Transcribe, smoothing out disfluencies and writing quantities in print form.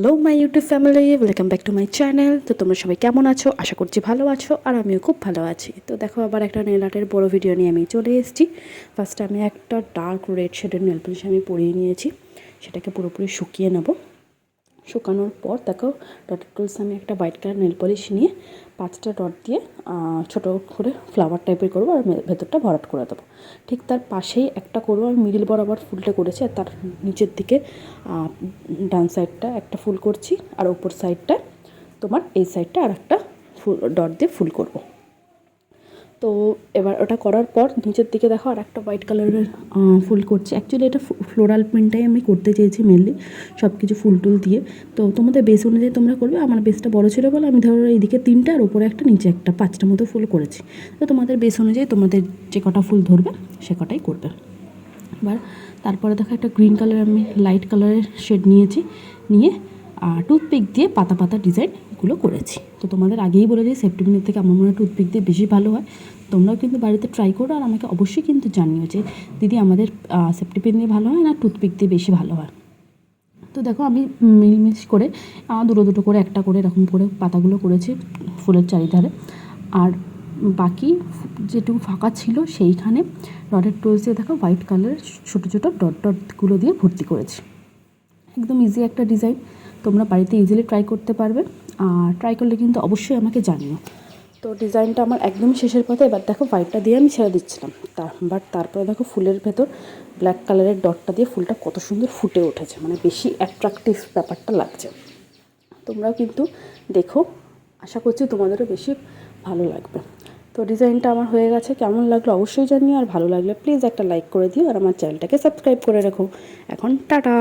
Hello my YouTube family, welcome back to my channel. তো তোমরা সবাই কেমন আছো? আশা করছি ভালো আছো, আর আমিও খুব ভালো আছি। তো দেখো, আবার একটা নেল আর্টের বড়ো ভিডিও নিয়ে আমি চলে এসেছি। ফার্স্টে আমি একটা ডার্ক রেড শেডের নেল পলিশ আমি পরিয়ে নিয়েছি, সেটাকে পুরোপুরি শুকিয়ে নেব। শুকানোর পর দেখো, ডটেড টুলস আমি একটা হোয়াইট কালার নেল পলিশ নিয়ে 5টা ডট দিয়ে ছোটো করে ফ্লাওয়ার টাইপের করবো, আর ভেতরটা ভরাট করে দেবো। ঠিক তার পাশেই একটা করবো, আর মিডিল বরাবর ফুলটা করেছি, আর তার নিচের দিকে ডান সাইডটা একটা ফুল করছি, আর ওপর সাইডটা তোমার এই সাইডটা আর একটা ফুল ডট দিয়ে ফুল করব। তো এবার ওটা করার পর নিচের দিকে দেখো আর একটা হোয়াইট কালারের ফুল করছি। অ্যাকচুয়ালি এটা ফ্লোরাল প্রিন্টটাই আমি করতে চেয়েছি মেনলি, সব কিছু ফুল টুল দিয়ে। তো তোমাদের বেস অনুযায়ী তোমরা করবে। আমার বেসটা বড়ো ছিল বলে আমি ধরো এইদিকে 3টা আর উপরে একটা নিচে একটা 5টা মতো ফুল করেছি। তো তোমাদের বেস অনুযায়ী তোমাদের যে কটা ফুল ধরবে সে কটাই করবে। এবার তারপরে দেখো একটা গ্রিন কালার আমি লাইট কালারের শেড নিয়েছি, নিয়ে টুথপিক দিয়ে পাতা পাতা ডিজাইনগুলো করেছি। তো তোমাদের আগেই বলে দিই, সেফটি পিনের থেকে আমার মনে হয় টুথপিক দিয়ে বেশি ভালো হয়। তোমরাও কিন্তু বাড়িতে ট্রাই করো, আর আমাকে অবশ্যই কিন্তু জানিও যে দিদি আমাদের সেফটি পিন দিয়ে ভালো হয় না টুথপিক দিয়ে বেশি ভালো হয়। তো দেখো আমি মিলমিশ করে দুটো দুটো করে একটা করে এরকম করে পাতাগুলো করেছি ফুলের চারিধারে। আর বাকি যেটুকু ফাঁকা ছিল সেইখানে ডটেড টুলস দিয়ে দেখো হোয়াইট কালারের ছোটো ছোটো ডট ডটগুলো দিয়ে ভর্তি করেছি। একদম ইজি একটা ডিজাইন, তোমরা বাড়িতে ইজিলি ট্রাই করতে পারবে। আর ট্রাই করলে কিন্তু অবশ্যই আমাকে জানিও। তো ডিজাইনটা আমার একদম শেষের পথে। এবার দেখো হোয়াইটটা দিয়ে আমি ছেড়ে দিচ্ছিলাম, তারপরে দেখো ফুলের ভেতর ব্ল্যাক কালারের ডটটা দিয়ে ফুলটা কত সুন্দর ফুটে উঠেছে, মানে বেশি অ্যাট্রাকটিভ ব্যাপারটা লাগছে। তোমরাও কিন্তু দেখো, আশা করছি তোমাদেরও বেশি ভালো লাগবে। তো ডিজাইনটা আমার হয়ে গেছে, কেমন লাগলো অবশ্যই জানিও, আর ভালো লাগলে প্লিজ একটা লাইক করে দিও, আর আমার চ্যানেলটাকে সাবস্ক্রাইব করে রেখো। এখন টাটা।